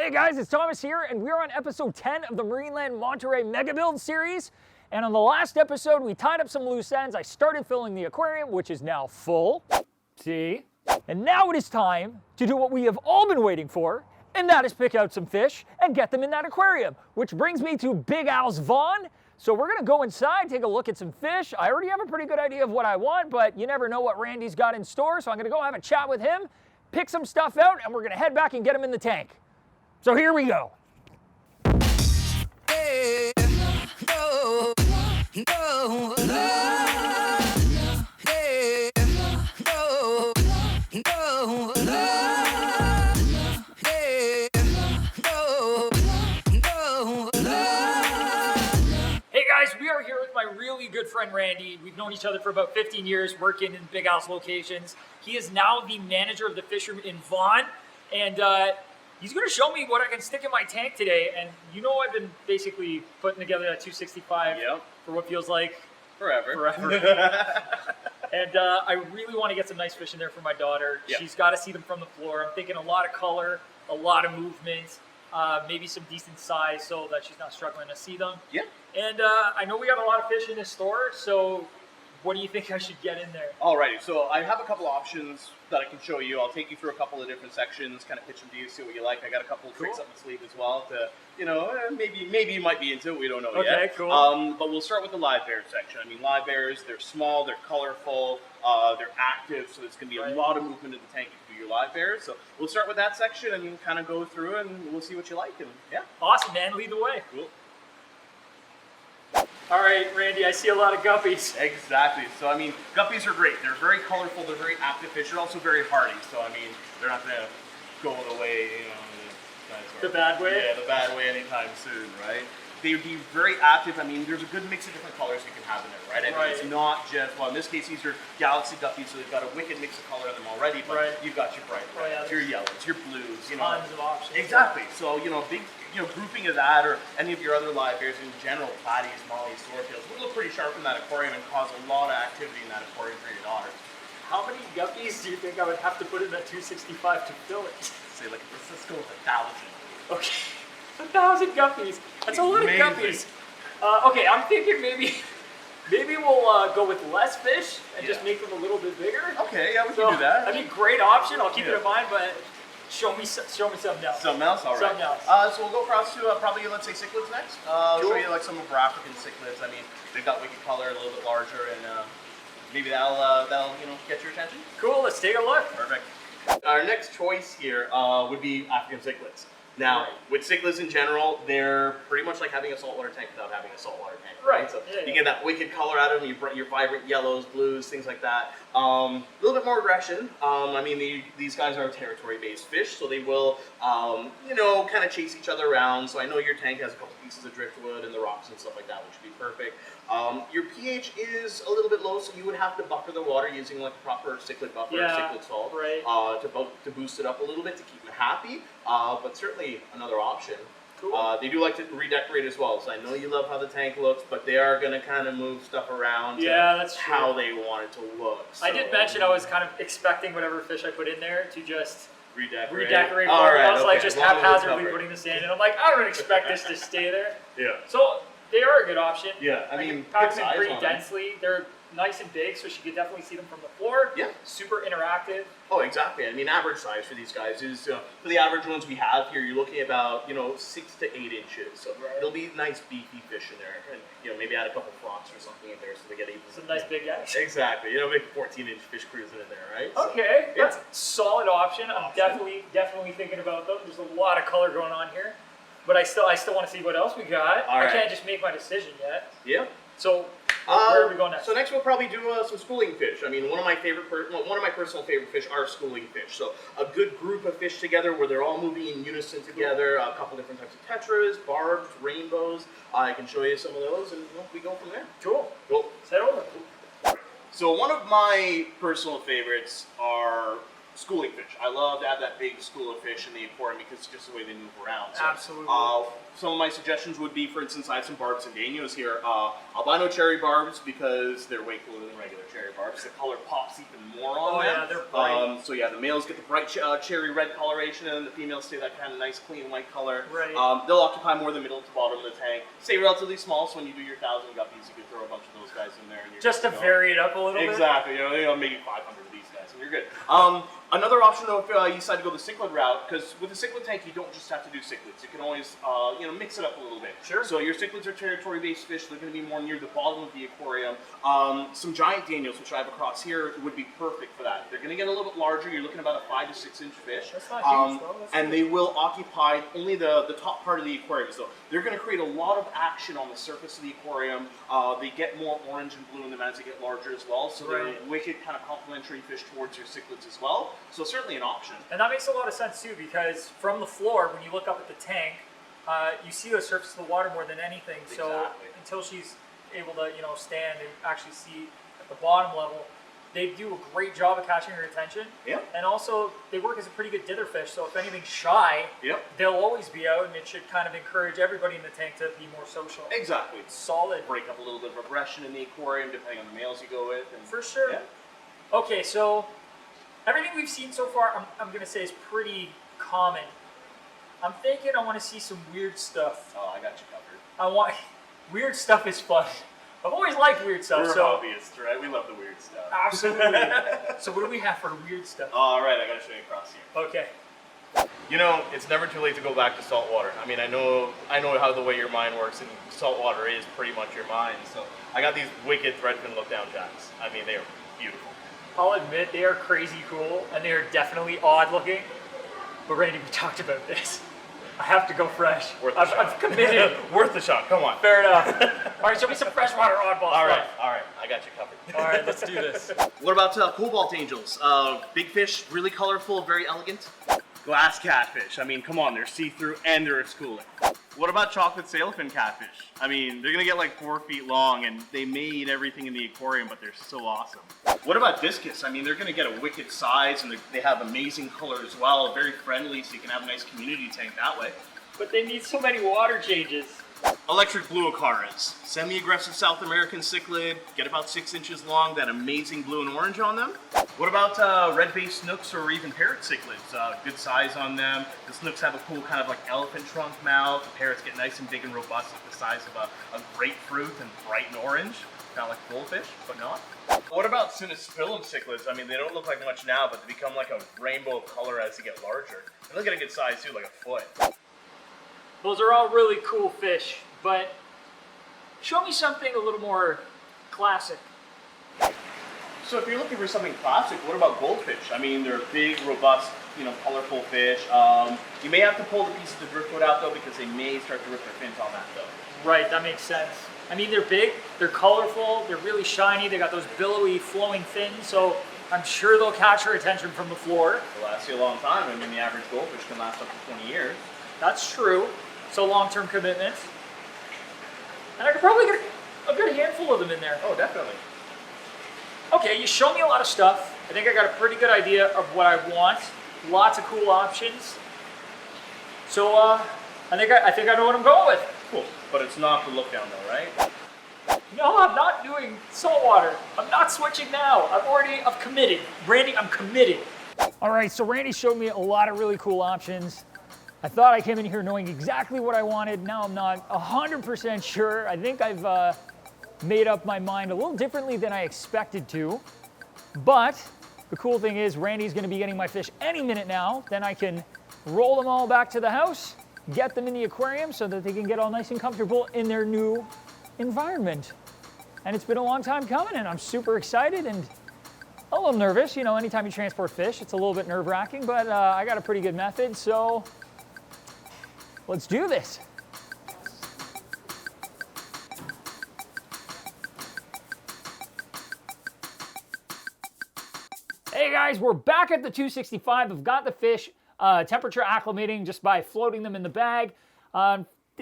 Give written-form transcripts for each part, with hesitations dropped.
Hey guys, it's Thomas here, and we're on episode 10 of the Marineland Monterey Mega Build series. And on the last episode, we tied up some loose ends. I started filling the aquarium, which is now full. See? And now it is time to do what we have all been waiting for, and that is pick out some fish and get them in that aquarium. Which brings me to Big Al's Vaughn. So we're gonna go inside, take a look at some fish. I already have a pretty good idea of what I want, but you never know what Randy's got in store. So I'm gonna go have a chat with him, pick some stuff out, and we're gonna head back and get him in the tank. So here we go. Hey, no, no, hey, no, no, hey, no. Hey guys, we are here with my really good friend Randy. We've known each other for about 15 years, working in Big Al's locations. He is now the manager of the fishery in Vaughan, and he's going to show me what I can stick in my tank today. And you know, I've been basically putting together that 265 for what feels like forever. And I really want to get some nice fish in there for my daughter. She's got to see them from the floor. I'm thinking a lot of color, a lot of movement, maybe some decent size so that she's not struggling to see them. And I know we got a lot of fish in this store, so what do you think I should get in there? Alrighty, so I have a couple options that I can show you. I'll take you through a couple of different sections, kind of pitch them to you, see what you like. I got a couple of tricks up my sleeve as well to, you know, maybe you might be into it. We don't know yet. Okay, cool. But we'll start with the live bear section. I mean, live bears, they're small, they're colorful, they're active, so there's going to be a lot of movement in the tank if you do your live bears. So we'll start with that section and you can kind of go through and we'll see what you like. And yeah. Awesome, man. Lead the way. Cool. All right, Randy, I see a lot of guppies. Exactly. So, I mean, guppies are great. They're very colorful. They're very active fish. They're also very hardy. So, I mean, they're not going to go the way, you know, the bad way? Yeah, the bad way anytime soon, right? They would be very active. I mean, there's a good mix of different colors you can have in there, right? I mean, it's not just, well, in this case, these are galaxy guppies, so they've got a wicked mix of color in them already, but you've got your bright reds, your yellows, your blues, you know. Tons of options. Exactly. So, you know, big, you know, grouping of that or any of your other live bears in general, platies, mollies, swordtails, would look pretty sharp in that aquarium and cause a lot of activity in that aquarium for your daughter. How many guppies do you think I would have to put in that 265 to fill it? Say, like, let's go with 1,000. Okay, 1,000 guppies. That's a lot of guppies. Okay, I'm thinking maybe we'll go with less fish and just make them a little bit bigger. Okay, yeah, we can do that. I mean, great option. I'll keep it in mind, but show me something else. Something else, all right. Something else. So we'll go across to probably, let's say, cichlids next. I'll show you like some of our African cichlids. I mean, they've got wicked color, a little bit larger, and maybe that'll you know, get your attention. Cool. Let's take a look. Perfect. Our next choice here would be African cichlids. Now, with cichlids in general, they're pretty much like having a saltwater tank without having a saltwater tank. Right. So you get that wicked color out of them, your vibrant yellows, blues, things like that. A little bit more aggression. I mean, these guys are territory-based fish, so they will, you know, kind of chase each other around. So I know your tank has a couple pieces of driftwood and the rocks and stuff like that, which would be perfect. Your pH is a little bit low, so you would have to buffer the water using like a proper cichlid buffer, cichlid salt, to boost it up a little bit to keep them happy. But certainly another option. Cool. They do like to redecorate as well, so I know you love how the tank looks, but they are going to kind of move stuff around to that's true. How they want it to look. So. I did mention I was kind of expecting whatever fish I put in there to just redecorate. All right, I was like just haphazardly putting the sand in. I'm like, I don't expect this to stay there. So they are a good option. I mean, pack them pretty densely. They're nice and big, so she could definitely see them from the floor. Super interactive. Oh, exactly. I mean, average size for these guys is, for the average ones we have here, you're looking at about, you know, 6 to 8 inches. So they'll be nice beefy fish in there. And, you know, maybe add a couple frogs or something in there so they get even. Some nice big guys. Exactly. You know, big 14-inch fish cruising in there, right? Okay. So, that's a solid option. I'm definitely thinking about them. There's a lot of color going on here. But I still want to see what else we got. I can't just make my decision yet. So where are we going next? So next we'll probably do some schooling fish. I mean, one of my personal favorite fish are schooling fish. So a good group of fish together where they're all moving in unison together. A couple different types of tetras, barbs, rainbows. I can show you some of those, and we go from there. Cool. Let's head over. So one of my personal favorites are schooling fish. I love to have that big school of fish in the aquarium because it's just the way they move around. So, Absolutely. Some of my suggestions would be, for instance, I have some barbs and danios here. Albino cherry barbs because they're way cooler than regular cherry barbs. The color pops even more on them. Yeah, they're bright. So yeah, the males get the bright cherry red coloration, and the females stay that kind of nice, clean white color. Right. They'll occupy more the middle to bottom of the tank. Stay relatively small, so when you do your 1,000 guppies, you can throw a bunch of those guys in there. And you're Just to vary it up a little bit? Exactly. You know, maybe 500 of these guys, and you're good. Another option, though, if you decide to go the cichlid route, because with a cichlid tank, you don't just have to do cichlids. You can always, mix it up a little bit. Sure. So your cichlids are territory-based fish. They're going to be more near the bottom of the aquarium. Some giant danios, which I have across here, would be perfect for that. They're going to get a little bit larger. You're looking at about a 5 to 6 inch fish. That's not huge, though. And they will occupy only the top part of the aquarium. So they're going to create a lot of action on the surface of the aquarium. They get more orange and blue in them as they get larger as well. So they're wicked kind of complementary fish towards your cichlids as well. So certainly an option. And that makes a lot of sense too, because from the floor, when you look up at the tank, you see the surface of the water more than anything. So Exactly. until she's able to, stand and actually see at the bottom level, they do a great job of catching her attention. Yep. And also, they work as a pretty good dither fish. So if anything's shy, Yep. they'll always be out, and it should kind of encourage everybody in the tank to be more social. Exactly. Solid. Break up a little bit of aggression in the aquarium, depending on the males you go with. And, For sure. Yeah. Okay, so everything we've seen so far, I'm going to say is pretty common. I'm thinking I want to see some weird stuff. Weird stuff is fun. I've always liked weird stuff. We're so hobbyists, right? We love the weird stuff. absolutely. So what do we have for weird stuff? All right, I got to show you across here. Okay. You know, it's never too late to go back to salt water. I mean, I know how the way your mind works, and salt water is pretty much your mind. So I got these wicked threadfin look-down jacks. I mean, they are beautiful. I'll admit they are crazy cool, and they are definitely odd looking. But Randy, we talked about this. I have to go fresh. I've committed. Worth the shot. Come on. Fair enough. All right, show me some freshwater oddball All right, stuff. all right. I got you covered. All right, let's do this. What about cobalt angels? Big fish, really colorful, very elegant. Glass catfish. I mean, come on, they're see-through and they're schooling. What about chocolate sailfin catfish? I mean, they're gonna get like 4 feet long, and they may eat everything in the aquarium, but they're so awesome. What about discus? I mean, they're gonna get a wicked size, and they have amazing color as well. Very friendly, so you can have a nice community tank that way. But they need so many water changes. Electric blue acaras. Semi-aggressive South American cichlid, get about 6 inches long, that amazing blue and orange on them. What about red-faced snooks or even parrot cichlids? Good size on them. The snooks have a cool kind of like elephant trunk mouth. The parrots get nice and big and robust, like the size of a grapefruit and bright and orange. Kind of like goldfish, but not. What about Cynispilum cichlids? I mean, they don't look like much now, but they become like a rainbow of color as they get larger. And look at a good size too, like a foot. Those are all really cool fish, but show me something a little more classic. So if you're looking for something classic, what about goldfish? I mean, they're big, robust, colorful fish. You may have to pull the pieces of driftwood out though, because they may start to rip their fins on that though. Right, that makes sense. I mean, they're big, they're colorful, they're really shiny, they got those billowy flowing fins, so I'm sure they'll catch her attention from the floor. They'll last you a long time. I mean, the average goldfish can last up to 20 years. That's true. So long-term commitment. And I could probably get a good handful of them in there. Oh, definitely. Okay, you showed me a lot of stuff. I think I got a pretty good idea of what I want. Lots of cool options. So I think I know what I'm going with. Cool. But it's not the look down though, right? No, I'm not doing saltwater. I'm not switching now. I've committed. Randy, I'm committed. All right, so Randy showed me a lot of really cool options. I thought I came in here knowing exactly what I wanted. Now I'm not 100% sure. I think I've made up my mind a little differently than I expected to. But the cool thing is Randy's gonna be getting my fish any minute now. Then I can roll them all back to the house, get them in the aquarium so that they can get all nice and comfortable in their new environment. And it's been a long time coming, and I'm super excited and a little nervous. Anytime you transport fish, it's a little bit nerve-wracking, but I got a pretty good method, so let's do this. Hey guys, we're back at the 265. I've got the fish temperature acclimating just by floating them in the bag.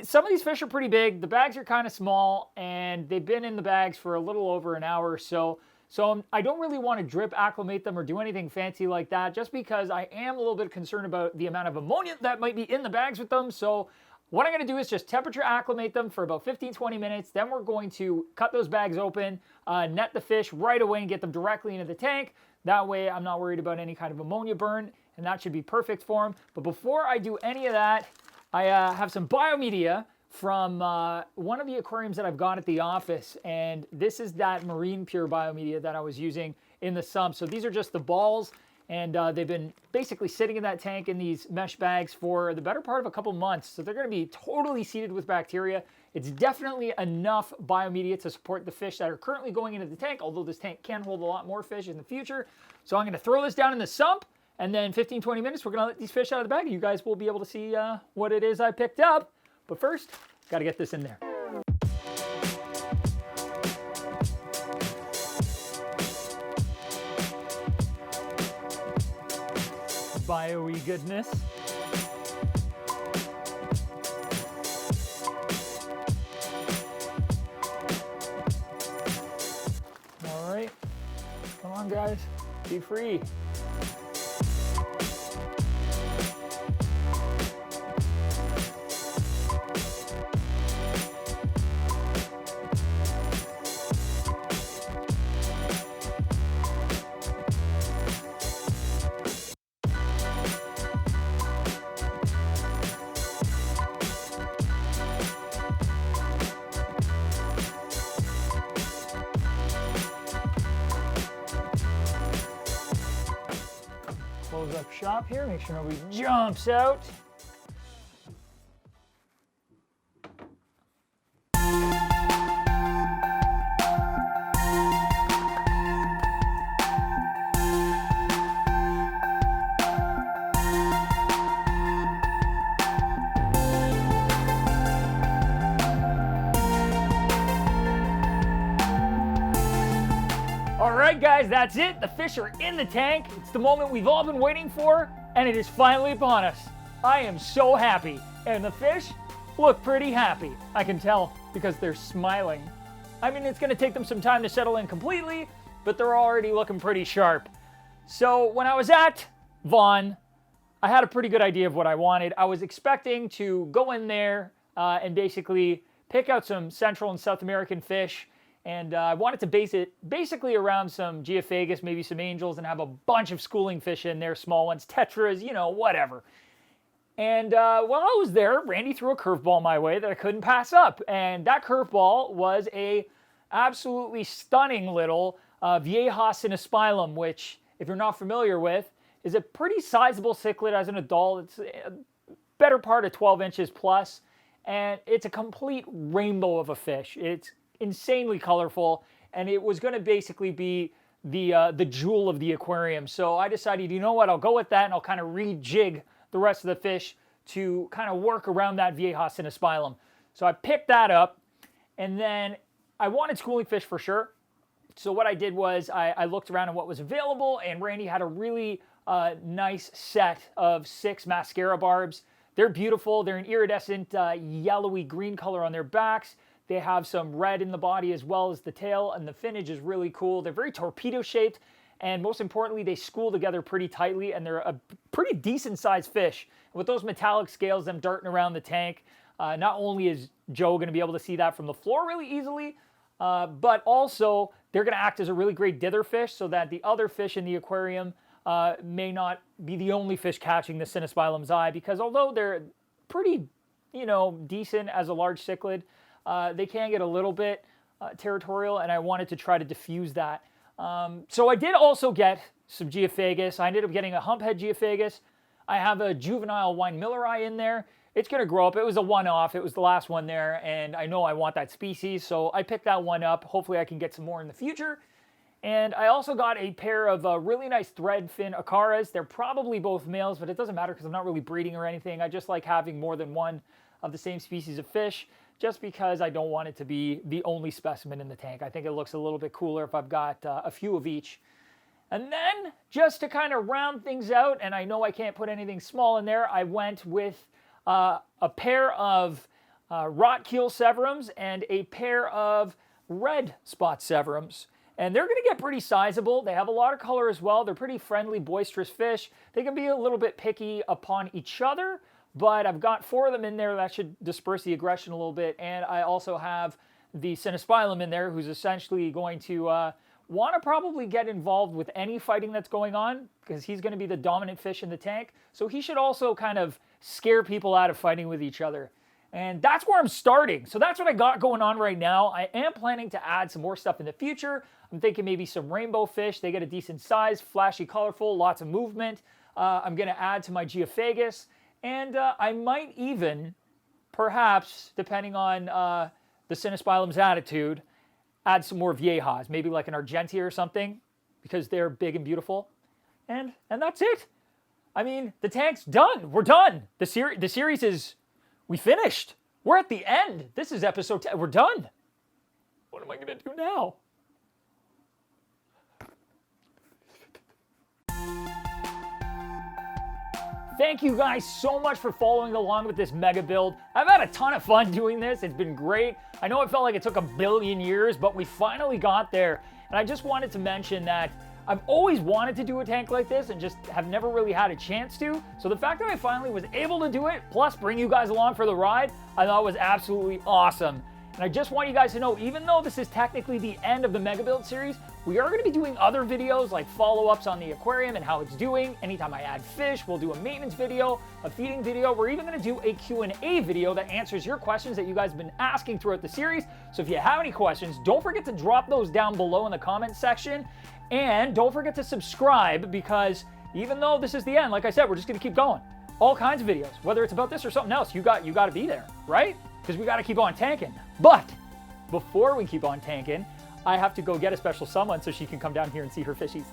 Some of these fish are pretty big. The bags are kind of small, and they've been in the bags for a little over an hour or so. So I don't really want to drip acclimate them or do anything fancy like that, just because I am a little bit concerned about the amount of ammonia that might be in the bags with them. So what I'm going to do is just temperature acclimate them for about 15-20 minutes. Then we're going to cut those bags open, net the fish right away and get them directly into the tank. That way I'm not worried about any kind of ammonia burn, and that should be perfect for them. But before I do any of that, I have some biomedia from one of the aquariums that I've got at the office, and this is that Marine Pure biomedia that I was using in the sump. So these are just the balls, and they've been basically sitting in that tank in these mesh bags for the better part of a couple months. So they're going to be totally seeded with bacteria. It's definitely enough biomedia to support the fish that are currently going into the tank, although this tank can hold a lot more fish in the future. So I'm going to throw this down in the sump, and then 15-20 minutes, we're going to let these fish out of the bag. You guys will be able to see what it is I picked up. But first, got to get this in there. Bio-y goodness. All right, come on guys, be free. Close up shop here, make sure nobody jumps out. All right, guys, that's it. The fish are in the tank. It's the moment we've all been waiting for, and it is finally upon us. I am so happy, and the fish look pretty happy. I can tell because they're smiling. I mean, it's going to take them some time to settle in completely, but they're already looking pretty sharp. So when I was at Vaughn, I had a pretty good idea of what I wanted. I was expecting to go in there and basically pick out some Central and South American fish. And I wanted to base it basically around some geophagus, maybe some angels, and have a bunch of schooling fish in there, small ones, tetras, you know, whatever. And while I was there, Randy threw a curveball my way that I couldn't pass up. And that curveball was a absolutely stunning little Vieja Cinespilum, which, if you're not familiar with, is a pretty sizable cichlid as an adult. It's a better part of 12 inches plus, and it's a complete rainbow of a fish. It's insanely colorful, and it was going to basically be the jewel of the aquarium. So I decided, you know what, I'll go with that, and I'll kind of rejig the rest of the fish to kind of work around that Vieja Cinespilum. So I picked that up, and then I wanted schooling fish for sure. So what I did was I looked around at what was available, and Randy had a really nice set of 6 mascara barbs. They're beautiful. They're an iridescent yellowy green color on their backs. They have some red in the body as well as the tail, and the finnage is really cool. They're very torpedo shaped, and most importantly, they school together pretty tightly, and they're a pretty decent sized fish. With those metallic scales, them darting around the tank, not only is Joe going to be able to see that from the floor really easily, but also they're going to act as a really great dither fish so that the other fish in the aquarium may not be the only fish catching the Cinespilum's eye, because although they're pretty, you know, decent as a large cichlid, they can get a little bit territorial, and I wanted to try to diffuse that. So I did also get some geophagus. I ended up getting a humphead geophagus. I have a juvenile wine millerii in there. It's going to grow up. It was a one-off. It was the last one there, and I know I want that species, so I picked that one up. Hopefully I can get some more in the future. And I also got a pair of really nice thread fin acaras. They're probably both males, but it doesn't matter because I'm not really breeding or anything. I just like having more than one of the same species of fish, just because I don't want it to be the only specimen in the tank. I think it looks a little bit cooler if I've got a few of each. And then, just to kind of round things out, and I know I can't put anything small in there, I went with a pair of rot keel severums and a pair of red spot severums. And they're going to get pretty sizable. They have a lot of color as well. They're pretty friendly, boisterous fish. They can be a little bit picky upon each other, but I've got 4 of them in there. That should disperse the aggression a little bit. And I also have the Cinespilum in there, who's essentially going to want to probably get involved with any fighting that's going on, because he's going to be the dominant fish in the tank. So he should also kind of scare people out of fighting with each other. And that's where I'm starting. So that's what I got going on right now. I am planning to add some more stuff in the future. I'm thinking maybe some rainbow fish. They get a decent size, flashy, colorful, lots of movement. I'm going to add to my Geophagus. And I might even, perhaps, depending on the Cinespilum's attitude, add some more viejas, maybe like an Argentia or something, because they're big and beautiful. And that's it. I mean, the tank's done. We're done. The series is, we finished. We're at the end. This is episode 10. We're done. What am I going to do now? Thank you guys so much for following along with this mega build. I've had a ton of fun doing this. It's been great. I know it felt like it took a billion years, but we finally got there. And I just wanted to mention that I've always wanted to do a tank like this and just have never really had a chance to. So the fact that I finally was able to do it, plus bring you guys along for the ride, I thought was absolutely awesome. And I just want you guys to know, even though this is technically the end of the Mega Build series, we are going to be doing other videos like follow-ups on the aquarium and how it's doing. Anytime I add fish, we'll do a maintenance video, a feeding video. We're even going to do a Q&A video that answers your questions that you guys have been asking throughout the series. So if you have any questions, don't forget to drop those down below in the comment section. And don't forget to subscribe, because even though this is the end, like I said, we're just going to keep going. All kinds of videos, whether it's about this or something else, you got to be there, right? Because we got to keep on tanking. But before we keep on tanking, I have to go get a special someone so she can come down here and see her fishies.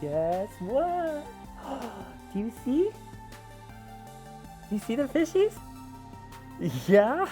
Guess what? Do you see? You see the fishies? Yeah?